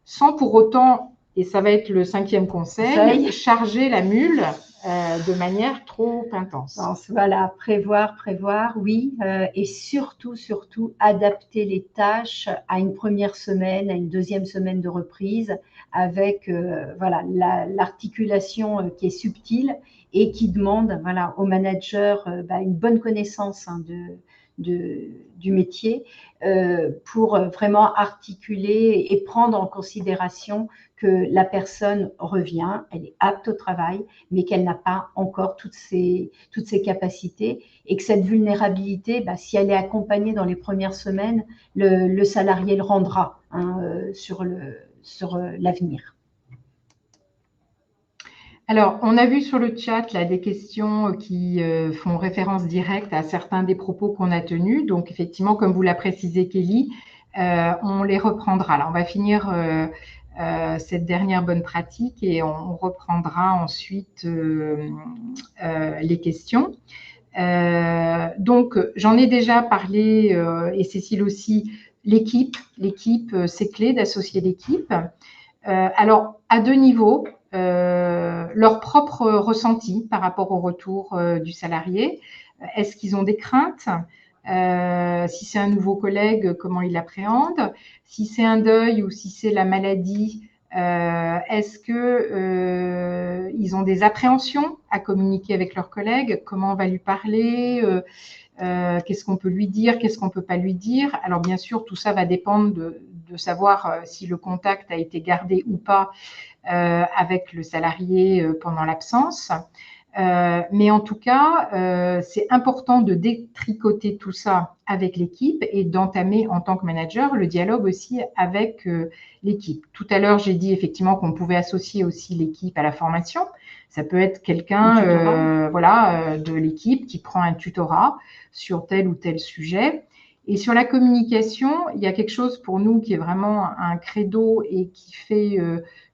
sans pour autant, et ça va être le 5e conseil, charger la mule de manière trop intense. Voilà, prévoir, oui, et surtout, adapter les tâches à une première semaine, à une deuxième semaine de reprise, avec voilà, l'articulation qui est subtile et qui demande voilà, au manager une bonne connaissance hein, du métier pour vraiment articuler et prendre en considération que la personne revient, elle est apte au travail, mais qu'elle n'a pas encore toutes ses capacités et que cette vulnérabilité, si elle est accompagnée dans les premières semaines, le salarié le rendra hein, sur l'avenir. Alors, on a vu sur le chat là, des questions qui font référence directe à certains des propos qu'on a tenus. Donc, effectivement, comme vous l'a précisé Kelly, on les reprendra. Là, on va finir cette dernière bonne pratique et on reprendra ensuite les questions. Donc, j'en ai déjà parlé et Cécile aussi, l'équipe, c'est clé d'associer l'équipe. Alors, à 2 niveaux. Leur propre ressenti par rapport au retour du salarié. Est-ce qu'ils ont des craintes? Si c'est un nouveau collègue, comment il l'appréhende? Si c'est un deuil ou si c'est la maladie, est-ce qu'ils ont des appréhensions à communiquer avec leurs collègues? Comment on va lui parler? Qu'est-ce qu'on peut lui dire? Qu'est-ce qu'on ne peut pas lui dire? Alors, bien sûr, tout ça va dépendre de savoir si le contact a été gardé ou pas avec le salarié pendant l'absence. Mais en tout cas, c'est important de détricoter tout ça avec l'équipe et d'entamer en tant que manager le dialogue aussi avec l'équipe. Tout à l'heure, j'ai dit effectivement qu'on pouvait associer aussi l'équipe à la formation. Ça peut être quelqu'un voilà, de l'équipe qui prend un tutorat sur tel ou tel sujet. Et sur la communication, il y a quelque chose pour nous qui est vraiment un credo et qui fait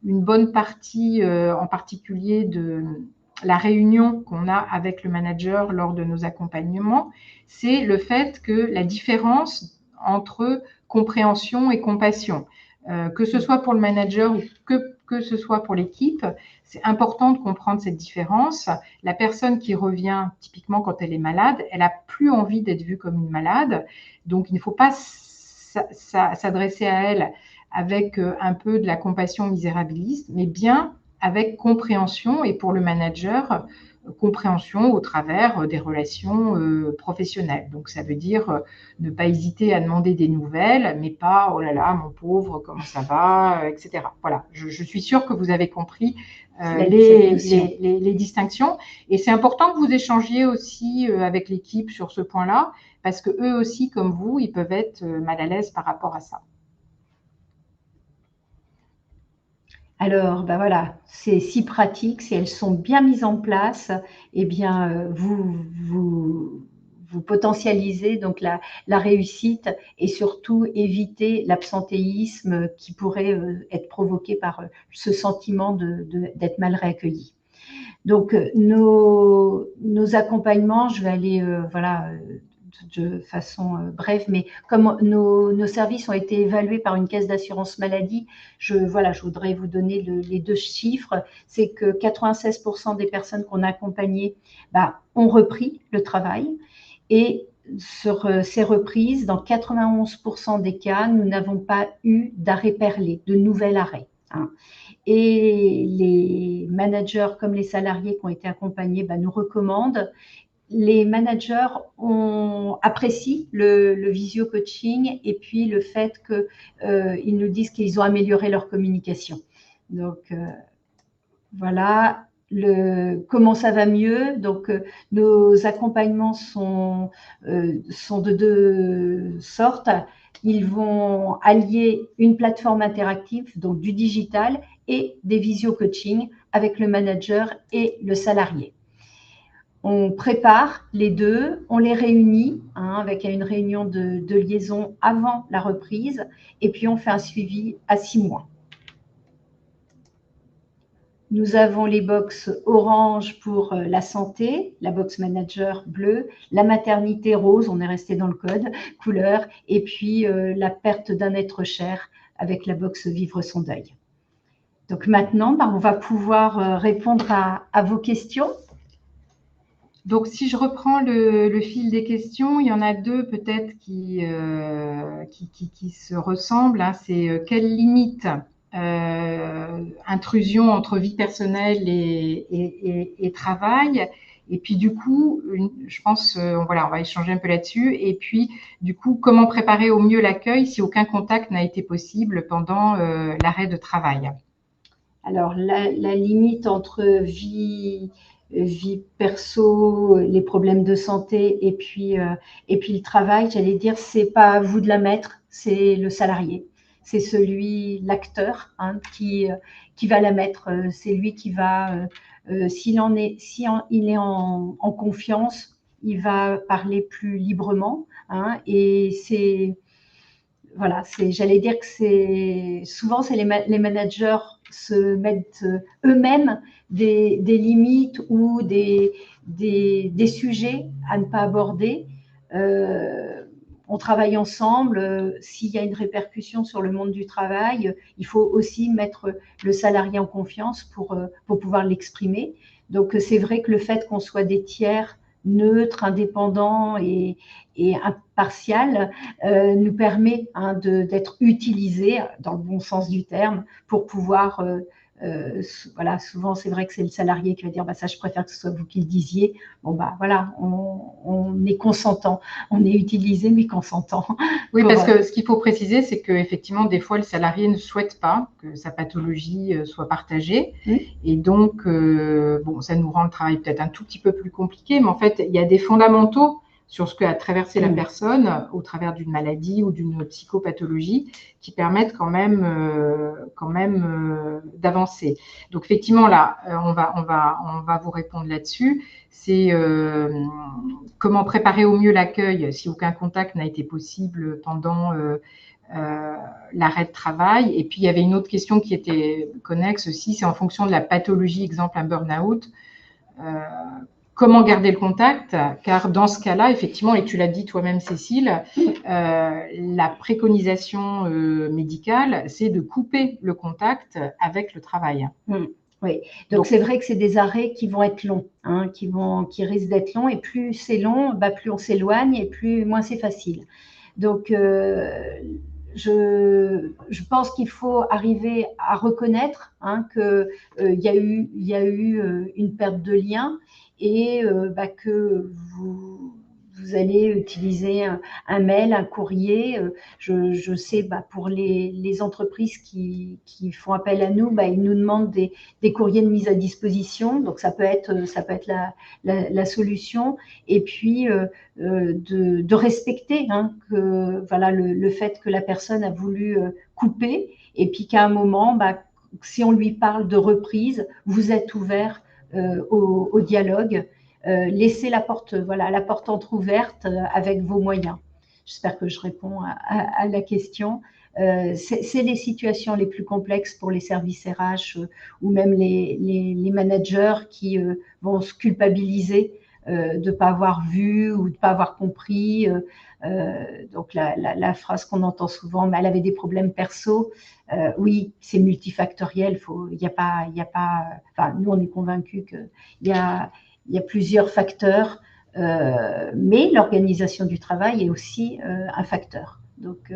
une bonne partie, en particulier de la réunion qu'on a avec le manager lors de nos accompagnements, c'est le fait que la différence entre compréhension et compassion, que ce soit pour le manager ou que ce soit pour l'équipe, c'est important de comprendre cette différence. La personne qui revient, typiquement quand elle est malade, elle n'a plus envie d'être vue comme une malade, donc il ne faut pas s'adresser à elle avec un peu de la compassion misérabiliste, mais bien avec compréhension et pour le manager, compréhension au travers des relations professionnelles. Donc, ça veut dire ne pas hésiter à demander des nouvelles, mais pas « oh là là, mon pauvre, comment ça va ?» etc. Voilà, je suis sûre que vous avez compris les distinctions. Et c'est important que vous échangiez aussi avec l'équipe sur ce point-là, parce que eux aussi, comme vous, ils peuvent être mal à l'aise par rapport à ça. Alors, ben voilà, c'est si pratique, si elles sont bien mises en place, eh bien, vous potentialisez donc la réussite et surtout éviter l'absentéisme qui pourrait être provoqué par ce sentiment d'être mal réaccueilli. Donc, nos accompagnements, je vais aller voilà, de façon brève, mais comme nos services ont été évalués par une caisse d'assurance maladie, je voudrais vous donner les deux chiffres. C'est que 96% des personnes qu'on a accompagnées ont repris le travail, et sur ces reprises, dans 91% des cas, nous n'avons pas eu d'arrêt perlé, de nouvel arrêt. Hein. Et les managers comme les salariés qui ont été accompagnés nous recommandent. Les managers apprécient le visio-coaching et puis le fait qu'ils nous disent qu'ils ont amélioré leur communication. Donc, voilà comment ça va mieux. Donc, nos accompagnements sont de deux sortes. Ils vont allier une plateforme interactive, donc du digital, et des visio-coaching avec le manager et le salarié. On prépare les deux, on les réunit avec une réunion de liaison avant la reprise, et puis on fait un suivi à 6 mois. Nous avons les box orange pour la santé, la box manager bleue, la maternité rose, on est resté dans le code, couleur, et puis la perte d'un être cher avec la box vivre son deuil. Donc maintenant, on va pouvoir répondre à vos questions. Donc, si je reprends le fil des questions, il y en a deux peut-être qui se ressemblent. Hein. C'est quelle limite intrusion entre vie personnelle et travail. Et puis du coup, je pense, voilà, on va échanger un peu là-dessus. Et puis du coup, comment préparer au mieux l'accueil si aucun contact n'a été possible pendant l'arrêt de travail? Alors, la limite entre vie perso, les problèmes de santé et puis le travail, j'allais dire, c'est pas à vous de la mettre, c'est le salarié. C'est l'acteur qui va la mettre. C'est lui qui va, s'il est en confiance, il va parler plus librement. Et voilà, j'allais dire que souvent c'est les managers se mettent eux-mêmes des limites ou des sujets à ne pas aborder. On travaille ensemble. S'il y a une répercussion sur le monde du travail, il faut aussi mettre le salarié en confiance pour pouvoir l'exprimer. Donc, c'est vrai que le fait qu'on soit des tiers neutres, indépendants et impartial nous permet d'être utilisés dans le bon sens du terme pour pouvoir voilà, souvent c'est vrai que c'est le salarié qui va dire bah, ça je préfère que ce soit vous qui le disiez. Bon bah voilà, on est consentant, on est utilisé mais consentant. Oui, parce que ce qu'il faut préciser, c'est qu'effectivement, des fois, le salarié ne souhaite pas que sa pathologie soit partagée. Et donc, bon, ça nous rend le travail peut-être un tout petit peu plus compliqué, mais en fait, il y a des fondamentaux sur ce qu'a traversé la personne au travers d'une maladie ou d'une psychopathologie qui permettent quand même d'avancer. Donc, effectivement, là, on va vous répondre là-dessus. C'est comment préparer au mieux l'accueil si aucun contact n'a été possible pendant l'arrêt de travail. Et puis, il y avait une autre question qui était connexe aussi, c'est en fonction de la pathologie, exemple un burn-out, comment garder le contact? Car dans ce cas-là, effectivement, et tu l'as dit toi-même, Cécile, la préconisation médicale, c'est de couper le contact avec le travail. Oui, donc c'est vrai que c'est des arrêts qui vont être longs, hein, qui risquent d'être longs, et plus c'est long, bah, plus on s'éloigne et moins c'est facile. Donc, je pense qu'il faut arriver à reconnaître qu'il y a eu une perte de lien et bah, que vous allez utiliser un mail, un courrier. Je sais, bah, pour les entreprises qui font appel à nous, bah, ils nous demandent des courriers de mise à disposition. Donc, ça peut être la solution. Et puis, de respecter que, voilà, le fait que la personne a voulu couper et puis qu'à un moment, bah, si on lui parle de reprise, vous êtes ouvert au dialogue. Laissez la porte entrouverte avec vos moyens. J'espère que je réponds à la question. C'est les situations les plus complexes pour les services RH ou même les managers qui vont se culpabiliser de ne pas avoir vu ou de ne pas avoir compris. Donc la phrase qu'on entend souvent, mais elle avait des problèmes perso. Oui, c'est multifactoriel. Enfin, nous, on est convaincus qu'il y a plusieurs facteurs, mais l'organisation du travail est aussi un facteur. Donc,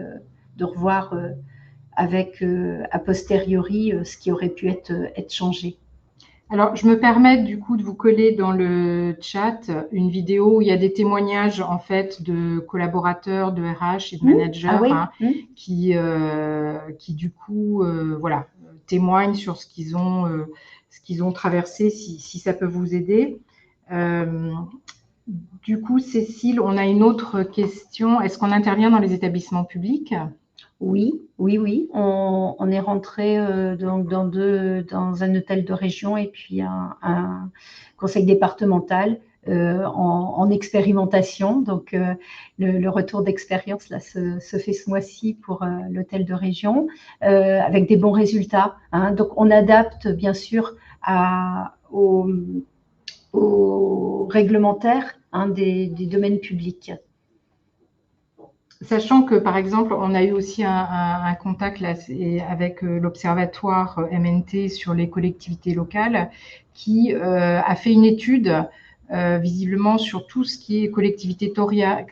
de revoir avec a posteriori ce qui aurait pu être changé. Alors, je me permets du coup de vous coller dans le chat une vidéo où il y a des témoignages en fait de collaborateurs, de RH et de managers qui du coup voilà, témoignent sur ce qu'ils ont traversé, si ça peut vous aider. Du coup, Cécile, on a une autre question. Est-ce qu'on intervient dans les établissements publics ? Oui. On est rentré donc dans un hôtel de région et puis un conseil départemental en expérimentation. Donc, le retour d'expérience là se fait ce mois-ci pour l'hôtel de région avec des bons résultats. Hein. Donc, on adapte bien sûr aux réglementaires des domaines publics. Sachant que, par exemple, on a eu aussi un contact là, avec l'Observatoire MNT sur les collectivités locales qui a fait une étude visiblement sur tout ce qui est collectivité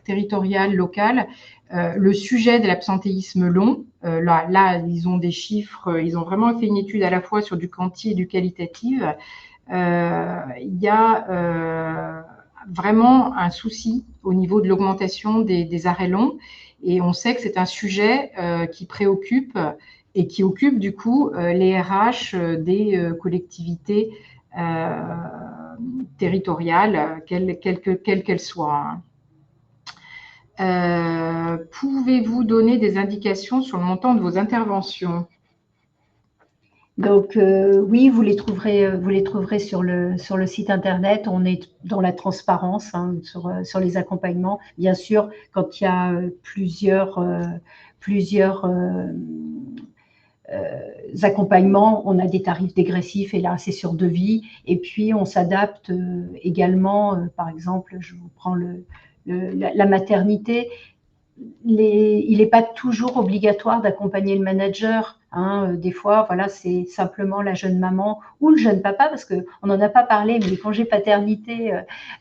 territoriale, locale. Le sujet de l'absentéisme long, là, ils ont des chiffres, ils ont vraiment fait une étude à la fois sur du quanti et du qualitatif. Il y a vraiment un souci au niveau de l'augmentation des arrêts longs. Et on sait que c'est un sujet qui préoccupe et qui occupe du coup les RH des collectivités territoriales, quelles qu'elles soient. Pouvez-vous donner des indications sur le montant de vos interventions ? Donc oui, vous les trouverez sur le site internet. On est dans la transparence sur les accompagnements. Bien sûr, quand il y a plusieurs accompagnements, on a des tarifs dégressifs et là c'est sur devis. Et puis on s'adapte également. Par exemple, je vous prends la maternité. il n'est pas toujours obligatoire d'accompagner le manager. Des fois, voilà, c'est simplement la jeune maman ou le jeune papa, parce qu'on n'en a pas parlé, mais les congés paternité,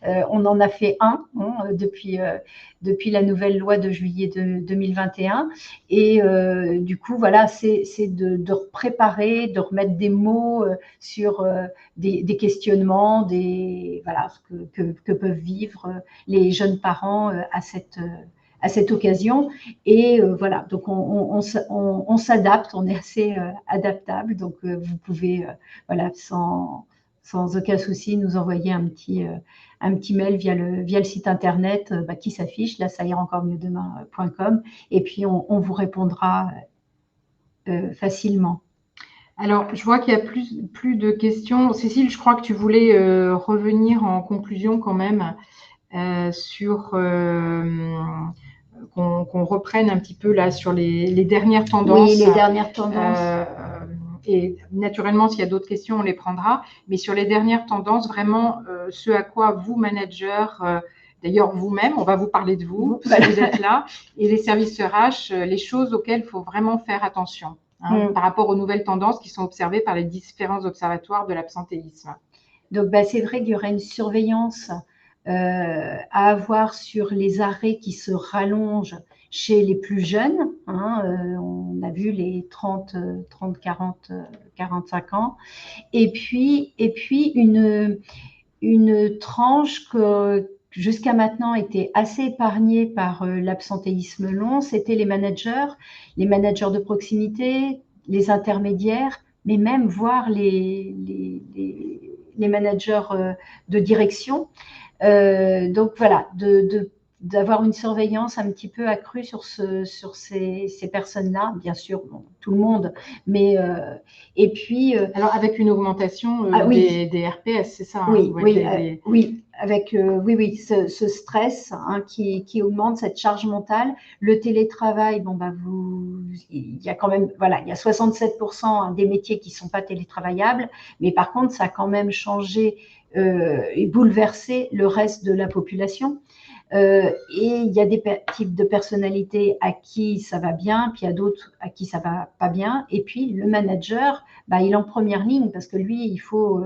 on en a fait un depuis la nouvelle loi de juillet 2021. Et du coup, voilà, c'est de préparer, de remettre des mots sur des questionnements, voilà, que peuvent vivre les jeunes parents à cette occasion. Et voilà, donc on s'adapte, on est assez adaptable. Donc vous pouvez, voilà, sans aucun souci, nous envoyer un petit mail via le site internet qui s'affiche, là, ça ira encore mieux demain.com, et puis on vous répondra facilement. Alors, je vois qu'il y a plus de questions. Cécile, je crois que tu voulais revenir en conclusion quand même sur qu'on reprenne un petit peu là sur les dernières tendances. Oui, les dernières tendances. Et naturellement, s'il y a d'autres questions, on les prendra. Mais sur les dernières tendances, vraiment, ce à quoi vous, managers, d'ailleurs vous-même, on va vous parler de vous, si vous êtes là, et les services RH, les choses auxquelles il faut vraiment faire attention par rapport aux nouvelles tendances qui sont observées par les différents observatoires de l'absentéisme. Donc, c'est vrai qu'il y aurait une surveillance à avoir sur les arrêts qui se rallongent chez les plus jeunes. On a vu les 30, 40, 45 ans. Et puis une tranche que jusqu'à maintenant était assez épargnée par l'absentéisme long, c'était les managers de proximité, les intermédiaires, mais même voir les managers de direction. Donc voilà, d'avoir une surveillance un petit peu accrue sur ces personnes-là, bien sûr, bon, tout le monde, mais et puis alors avec une augmentation des RPS, c'est ça? Oui, oui, avec ce stress qui augmente, cette charge mentale, le télétravail. Bon il y a quand même, voilà, il y a 67% des métiers qui sont pas télétravaillables, mais par contre, ça a quand même changé et bouleversé le reste de la population. Et il y a des types de personnalités à qui ça va bien, puis il y a d'autres à qui ça va pas bien. Et puis le manager, il est en première ligne parce que lui, il faut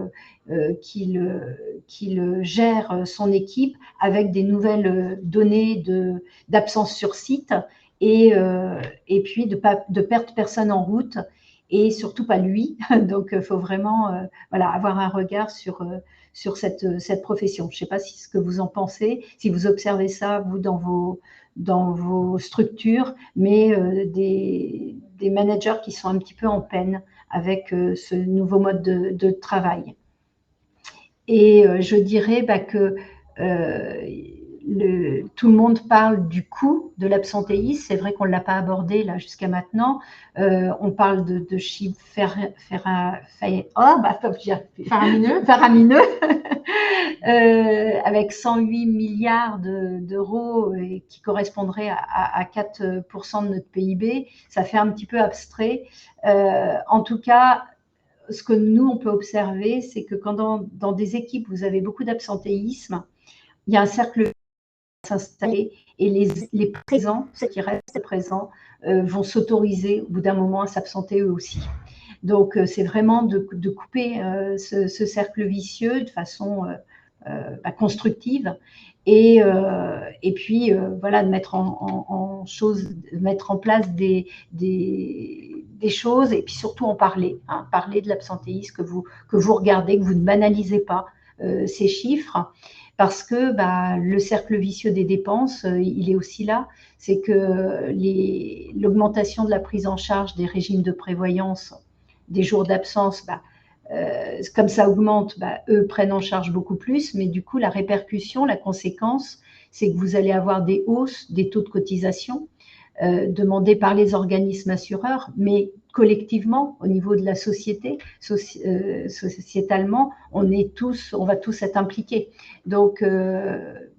qu'il gère son équipe avec des nouvelles données d'absence sur site et puis de perdre personne en route et surtout pas lui. Donc il faut vraiment avoir un regard sur cette profession. Je ne sais pas ce que vous en pensez, si vous observez ça, vous, dans vos structures, mais des managers qui sont un petit peu en peine avec ce nouveau mode de travail. Et je dirais que tout le monde parle du coût de l'absentéisme. C'est vrai qu'on ne l'a pas abordé là jusqu'à maintenant. On parle de chiffres faramineux avec 108 milliards d'euros qui correspondraient à 4% de notre PIB. Ça fait un petit peu abstrait. En tout cas, ce que nous, on peut observer, c'est que quand dans des équipes, vous avez beaucoup d'absentéisme, il y a un cercle s'installer et les présents, ceux qui restent présents, vont s'autoriser au bout d'un moment à s'absenter eux aussi. Donc, c'est vraiment de couper ce cercle vicieux de façon constructive et puis voilà, de mettre en place des choses et puis surtout en parler, parler de l'absentéisme que vous regardez, que vous ne banalisez pas ces chiffres. Parce que le cercle vicieux des dépenses, il est aussi là. C'est que l'augmentation de la prise en charge des régimes de prévoyance, des jours d'absence, comme ça augmente, eux prennent en charge beaucoup plus. Mais du coup, la répercussion, la conséquence, c'est que vous allez avoir des hausses des taux de cotisation demandés par les organismes assureurs, mais collectivement, au niveau de la société, sociétalement, on va tous être impliqués. Donc,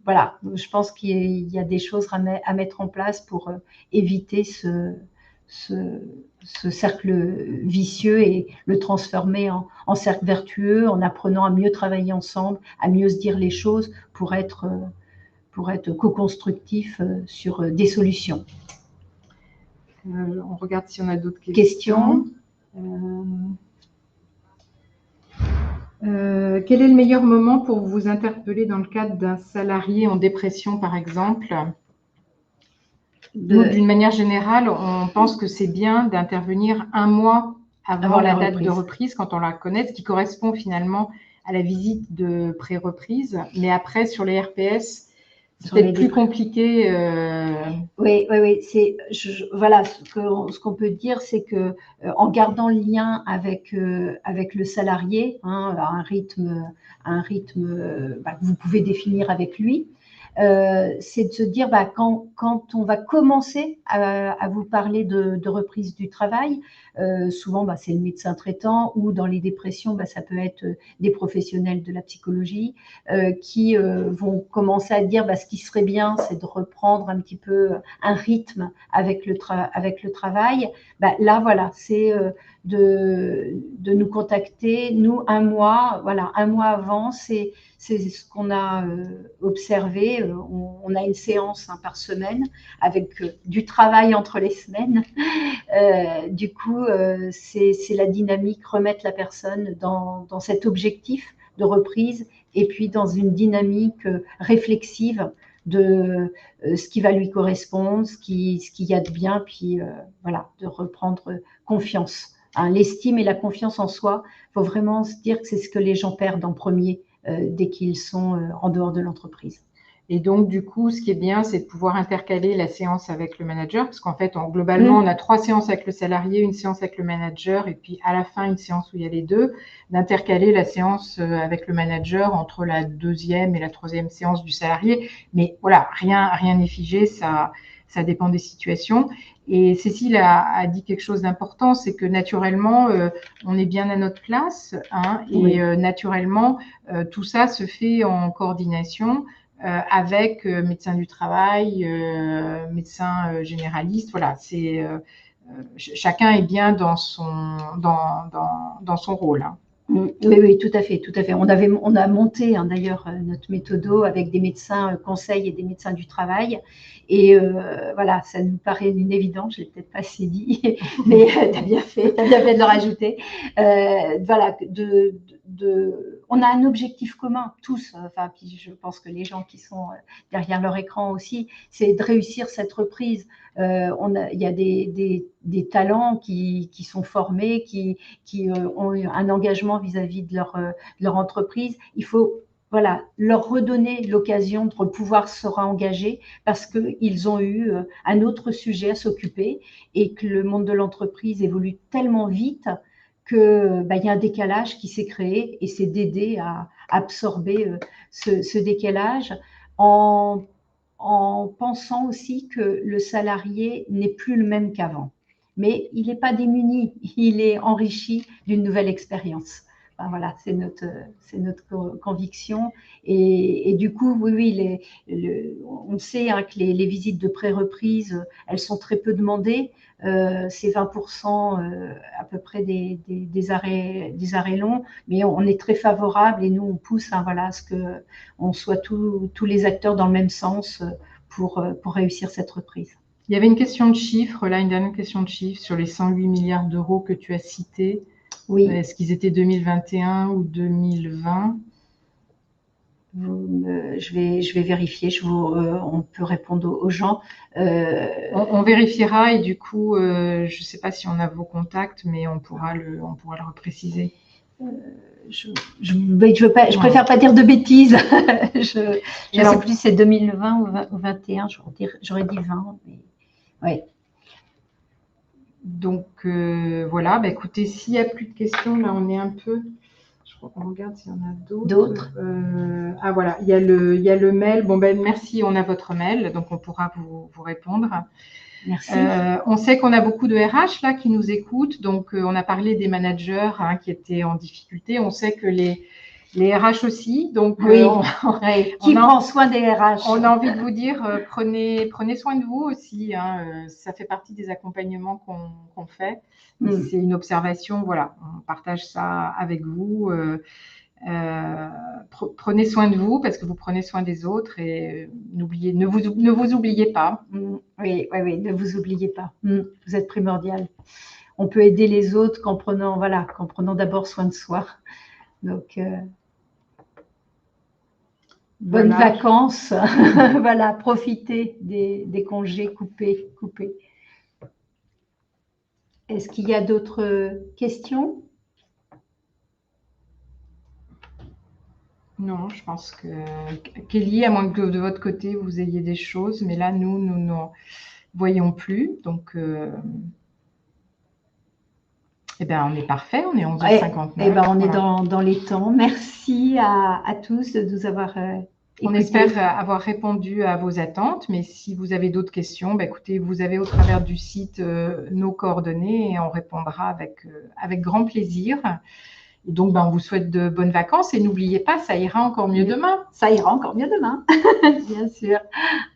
voilà, je pense qu'il y a des choses à mettre en place pour éviter ce cercle vicieux et le transformer en cercle vertueux, en apprenant à mieux travailler ensemble, à mieux se dire les choses pour être pour être co-constructif sur des solutions. On regarde si on a d'autres Questions. Quel est le meilleur moment pour vous interpeller dans le cadre d'un salarié en dépression, par exemple? D'une manière générale, on pense que c'est bien d'intervenir un mois avant la date de reprise, quand on la connaît, ce qui correspond finalement à la visite de pré-reprise. Mais après, sur les RPS, c'est peut-être plus compliqué. Oui. Voilà, ce qu'on peut dire, c'est que en gardant le lien avec le salarié, hein, à un rythme que vous pouvez définir avec lui, c'est de se dire quand on va commencer à vous parler de reprise du travail, souvent c'est le médecin traitant, ou dans les dépressions ça peut être des professionnels de la psychologie qui vont commencer à dire ce qui serait bien, c'est de reprendre un petit peu un rythme avec le travail. Là voilà, c'est de nous contacter, nous un mois avant, c'est ce qu'on a observé. On a une séance par semaine avec du travail entre les semaines. Du coup, c'est la dynamique, remettre la personne dans cet objectif de reprise et puis dans une dynamique réflexive de ce qui va lui correspondre, ce qu'il y a de bien, puis voilà, de reprendre confiance. Hein, l'estime et la confiance en soi, il faut vraiment se dire que c'est ce que les gens perdent en premier dès qu'ils sont en dehors de l'entreprise. Et donc, du coup, ce qui est bien, c'est de pouvoir intercaler la séance avec le manager, parce qu'en fait, globalement, on a 3 séances avec le salarié, une séance avec le manager, et puis à la fin, une séance où il y a les deux, d'intercaler la séance avec le manager entre la 2e et la 3e séance du salarié. Mais voilà, rien n'est figé, ça dépend des situations. Et Cécile a dit quelque chose d'important, c'est que naturellement, on est bien à notre place, hein, et naturellement, tout ça se fait en coordination avec médecin du travail, médecin généraliste. Voilà, chacun est bien dans son rôle. Hein. Oui, tout à fait. On a monté d'ailleurs notre méthodo avec des médecins conseils et des médecins du travail. Et voilà, ça nous paraît une évidence, je ne l'ai peut-être pas assez dit, mais tu as bien fait de le rajouter. Voilà, on a un objectif commun, tous, puis je pense que les gens qui sont derrière leur écran aussi, c'est de réussir cette reprise. Il y a des talents qui sont formés, qui ont un engagement vis-à-vis de leur entreprise. Il faut leur redonner l'occasion de pouvoir se réengager parce qu'ils ont eu un autre sujet à s'occuper et que le monde de l'entreprise évolue tellement vite qu'il y a un décalage qui s'est créé, et c'est d'aider à absorber ce décalage en pensant aussi que le salarié n'est plus le même qu'avant. Mais il n'est pas démuni, il est enrichi d'une nouvelle expérience. Voilà, c'est notre conviction. Et du coup, oui, on sait que les visites de pré-reprise, elles sont très peu demandées. C'est 20% à peu près des arrêts longs, mais on est très favorable et nous, on pousse à ce qu'on soit tous les acteurs dans le même sens pour réussir cette reprise. Il y avait une question de chiffres, là, une dernière question de chiffres sur les 108 milliards d'euros que tu as cités. Oui. Est-ce qu'ils étaient 2021 ou 2020 ? Je vais vérifier, on peut répondre aux gens. On vérifiera et du coup, je ne sais pas si on a vos contacts, mais on pourra le repréciser. Je préfère pas dire de bêtises. Je ne sais plus si c'est 2020 ou 2021, j'aurais dit 20. Mais... Ouais. Donc voilà, écoutez, s'il n'y a plus de questions, là on est un peu... Je crois qu'on regarde s'il y en a d'autres. Voilà, il y a le mail. Bon, merci, on a votre mail, donc on pourra vous répondre. Merci. On sait qu'on a beaucoup de RH là qui nous écoutent, donc on a parlé des managers qui étaient en difficulté. On sait que les RH aussi, donc oui. Qui prend soin des RH? On a envie de vous dire, prenez soin de vous aussi. Ça fait partie des accompagnements qu'on fait. C'est une observation, voilà, on partage ça avec vous. Prenez soin de vous parce que vous prenez soin des autres et ne vous oubliez pas. Oui, oui, oui, ne vous oubliez pas. Vous êtes primordial. On peut aider les autres qu'en prenant, voilà, qu'en prenant d'abord soin de soi. Donc, bonnes vacances. Voilà, profitez des congés, coupés. Est-ce qu'il y a d'autres questions? Non, je pense que Kelly, à moins que de votre côté vous ayez des choses, mais là nous n'en voyons plus. Donc, eh ben, on est parfait, on est 11h59. Eh ben, on est dans les temps. Merci à tous de nous avoir écoutés. On espère avoir répondu à vos attentes, mais si vous avez d'autres questions, bah, écoutez, vous avez au travers du site nos coordonnées et on répondra avec grand plaisir. Et donc, on vous souhaite de bonnes vacances et n'oubliez pas, ça ira encore mieux demain. Ça ira encore mieux demain, bien sûr.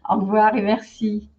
Au revoir et merci.